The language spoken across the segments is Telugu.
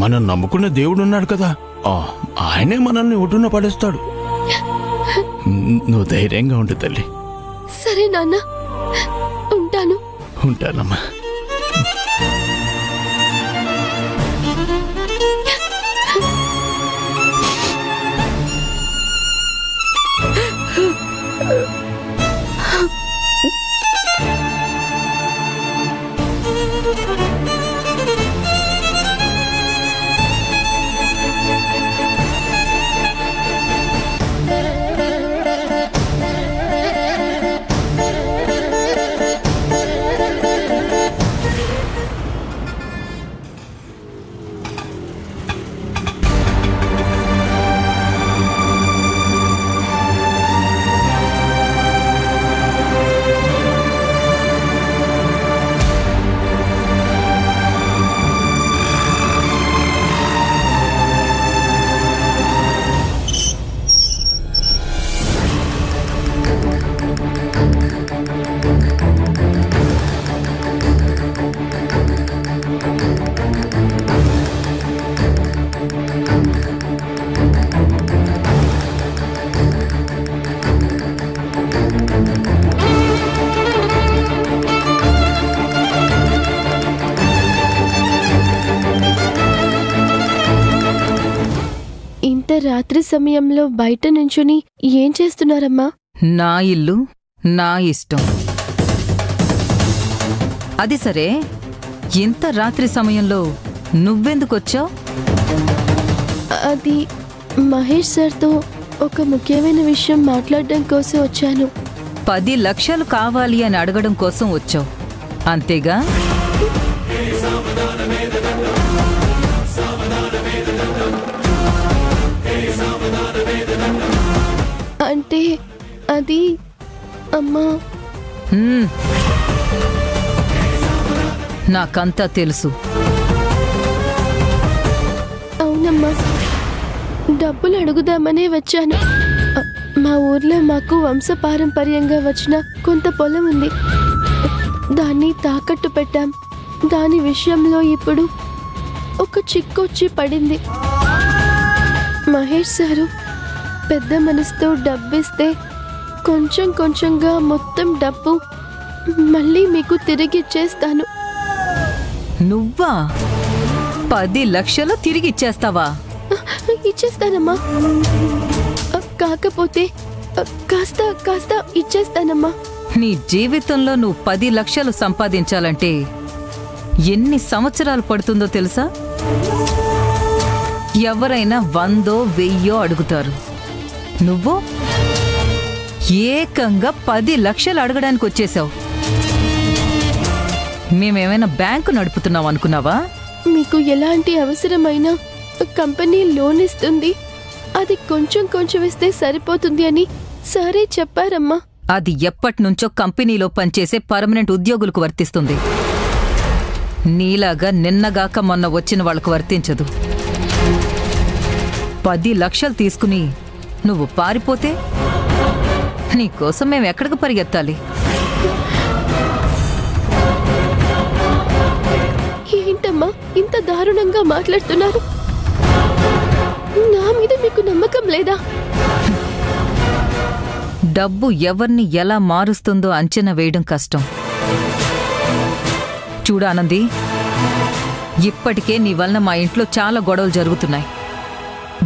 మనం నమ్ముకున్న దేవుడు ఉన్నాడు కదా, ఆయనే మనల్ని ఒడ్డున పడేస్తాడు. నువ్వు ధైర్యంగా ఉండు తల్లి. సరే నాన్న, ఉంటాను. ఉంటానమ్మా. రాత్రి సమయంలో బయట నుంచుని ఏం చేస్తున్నారమ్మా? నా ఇల్లు నా ఇష్టం. అది సరే, ఇంత రాత్రి సమయంలో నువ్వెందుకొచ్చావు? అది మహేష్ సార్తో ఒక ముఖ్యమైన విషయం మాట్లాడడం కోసం వచ్చాను. 10 లక్షలు కావాలి అని అడగడం కోసం వచ్చావు, అంతేగా? అంటే అది అమ్మా. నాకంతా తెలుసు. అవునమ్మా, డబ్బులు అడుగుదామనే వచ్చాను. మా ఊర్లో మాకు వంశపారంపర్యంగా వచ్చిన కొంత పొలం ఉంది. దాన్ని తాకట్టు పెట్టాం. దాని విషయంలో ఇప్పుడు ఒక చిక్కొచ్చి పడింది. మహేష్ సారు పెద్ద మనసుతో డబ్బిస్తే కొంచెం కొంచెంగా మొత్తం డబ్బు మళ్ళీ మీకు తిరిగిచ్చేస్తాను. నువ్వా 10 లక్షలు తిరిగిచ్చేస్తావా? ఇచ్చేస్తానమ్మా. కాకపోతే కాస్త కాస్త ఇచ్చేస్తానమ్మా. నీ జీవితంలో నువ్వు 10 లక్షలు సంపాదించాలంటే ఎన్ని సంవత్సరాలు పడుతుందో తెలుసా? ఎవరైనా 100, 1000 అడుగుతారు. నువ్వు ఏకంగా 10 లక్షలు అడగడానికి వచ్చేసావు. మేమేమైనా బ్యాంకు నడుపుతున్నావు అనుకున్నావా? మీకు ఎలాంటి అవసరమైనా కంపెనీ లోన్ ఇస్తుంది, అది కొంచెం కొంచెం ఇస్తే సరిపోతుంది అని సరే చెప్పారమ్మా. అది ఎప్పటినుంచో కంపెనీలో పనిచేసే పర్మనెంట్ ఉద్యోగులకు వర్తిస్తుంది. నీలాగా నిన్నగాక మొన్న వచ్చిన వాళ్లకు వర్తించదు. 10 లక్షలు తీసుకుని నువ్వు పారిపోతే నీకోసం మేము ఎక్కడికి పరిగెత్తాలి? ఏంటమ్మా ఇంత దారుణంగా మాట్లాడుతున్నారు? నా మీద మీకు నమ్మకం లేదా? డబ్బు ఎవర్ని ఎలా మారుస్తుందో అంచనా వేయడం కష్టం. చూడానంది, ఇప్పటికే నీ వలన మా ఇంట్లో చాలా గొడవలు జరుగుతున్నాయి.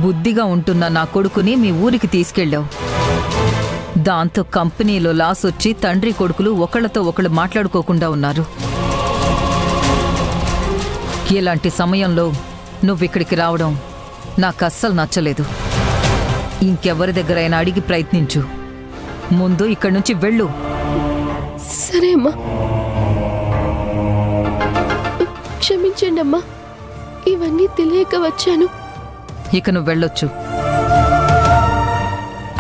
బుద్ధిగా ఉంటున్న నా కొడుకుని మీ ఊరికి తీసుకెళ్ళావు. దాంతో కంపెనీలో లాస్ వచ్చి తండ్రి కొడుకులు ఒకళ్ళతో ఒకళ్ళు మాట్లాడుకోకుండా ఉన్నారు. ఇలాంటి సమయంలో నువ్విక్కడికి రావడం నాకు అస్సలు నచ్చలేదు. ఇంకెవరి దగ్గరైనా అడిగి ప్రయత్నించు. ముందు ఇక్కడి నుంచి వెళ్ళు. సరే అమ్మా, క్షమించండి అమ్మా, ఇవన్నీ తెలియక వచ్చాను. ఇక నువ్వు వెళ్ళొచ్చు.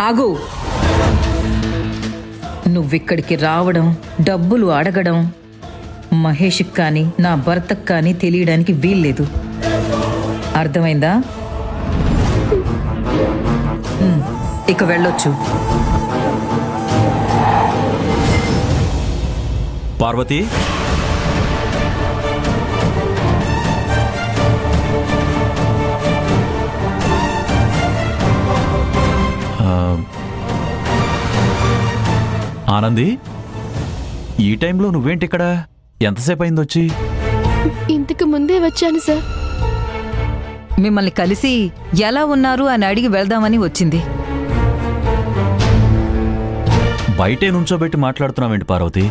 ఆగు. నువ్విక్కడికి రావడం, డబ్బులు అడగడం మహేష్కి కానీ నా భర్తకు కానీ తెలియడానికి వీల్లేదు. అర్థమైందా? ఇక వెళ్ళొచ్చు. పార్వతి, ఆనంది, ఈ టైంలో నువ్వేంటిక్కడ? ఎంతసేపు అయిందొచ్చి? ఇంతకు ముందే వచ్చాను సార్. మిమ్మల్ని కలిసి ఎలా ఉన్నారు అని అడిగి వెళ్దామని వచ్చింది. బయటే నుంచోబెట్టి మాట్లాడుతున్నావేంటి పార్వతి?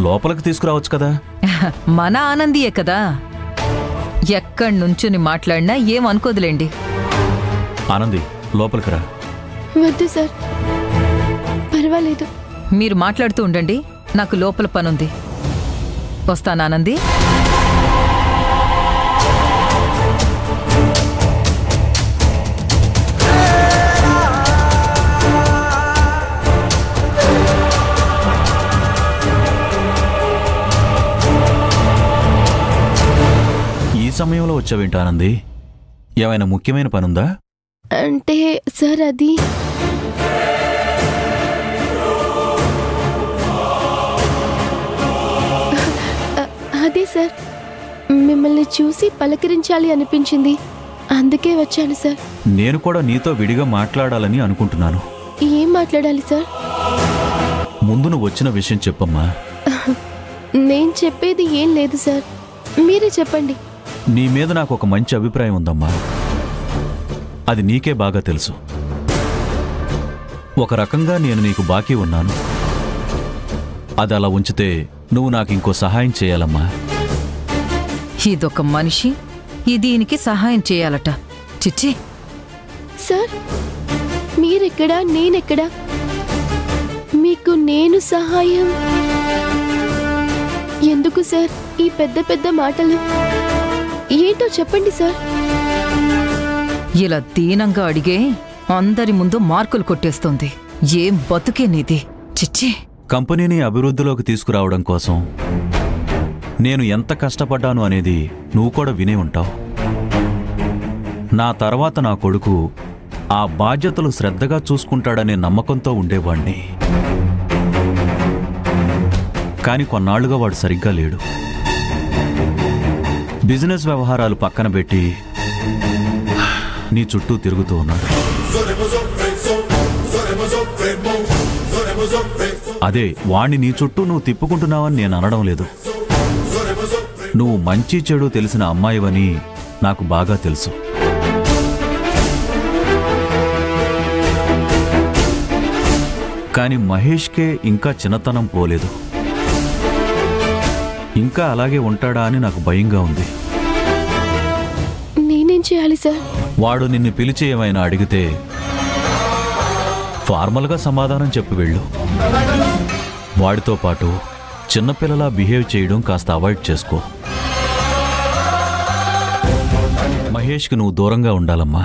లోపలికి తీసుకురావచ్చు కదా. మన ఆనందియే కదా, ఎక్కడి నుంచుని మాట్లాడినా ఏమనుకోదులేండి. ఆనంది, లోపలికి రా. వద్దు సార్, పర్వాలేదు. మీరు మాట్లాడుతూ ఉండండి, నాకు లోపల పనుంది. వస్తాను ఆనంది. ఈ సమయంలో వచ్చావేంటి ఆనంది? ఏమైనా ముఖ్యమైన పనుందా? అంటే సార్ అది అదే సార్, మిమ్మల్ని చూసి పలకరించాలి అనిపించింది, అందుకే వచ్చాను సార్. నేను కూడా నీతో విడిగా మాట్లాడాలని అనుకుంటున్నాను. ఏం మాట్లాడాలి సార్? ముందు నువ్వు వచ్చిన విషయం చెప్పమ్మా. నేను చెప్పేది ఏం లేదు సార్, మీరే చెప్పండి. నీ మీద నాకు ఒక మంచి అభిప్రాయం ఉందమ్మా. అది నీకే బాగా తెలుసు. ఒక రకంగా నేను నీకు బాకీ ఉన్నాను. అది అలా ఉంచితే నువ్వు నాకు ఇంకో సహాయం చేయాలమ్మా. ఇదొక మనిషి, దీనికి సహాయం చేయాలట? చిచ్చి. సార్, మీరెక్కడా, నేనెక్కడా? మీకు నేను సహాయం ఎందుకు సార్? ఈ పెద్ద పెద్ద మాటలు ఏంటో చెప్పండి సార్. ఇలా దీనంగా అడిగే అందరి ముందు మార్కులు కొట్టేస్తోంది. ఏం బతుకే నీది? చిచ్చి. కంపెనీని అభివృద్ధిలోకి తీసుకురావడం కోసం నేను ఎంత కష్టపడ్డాను అనేది నువ్వు కూడా వినే ఉంటావు. నా తర్వాత నా కొడుకు ఆ బాధ్యతలు శ్రద్ధగా చూసుకుంటాడనే నమ్మకంతో ఉండేవాణ్ణి. కాని కొన్నాళ్లుగా వాడు సరిగ్గా లేడు. బిజినెస్ వ్యవహారాలు పక్కన పెట్టి నీ చుట్టూ తిరుగుతూ ఉన్నాడు. అదే వాణ్ణి నీ చుట్టూ నువ్వు తిప్పుకుంటున్నావని నేను అనడం లేదు. నువ్వు మంచి చెడు తెలిసిన అమ్మాయివని నాకు బాగా తెలుసు. కాని మహేష్కే ఇంకా చిన్నతనం పోలేదు. ఇంకా అలాగే ఉంటాడా అని నాకు భయంగా ఉంది. నేనేం చేయాలి సార్? వాడు నిన్ను పిలిచి ఏమైనా అడిగితే ఫార్మల్గా సమాధానం చెప్పి వెళ్ళు. వాడితో పాటు చిన్నపిల్లలా బిహేవ్ చేయడం కాస్త అవాయిడ్ చేసుకో. మహేష్కి నువ్వు దూరంగా ఉండాలమ్మా.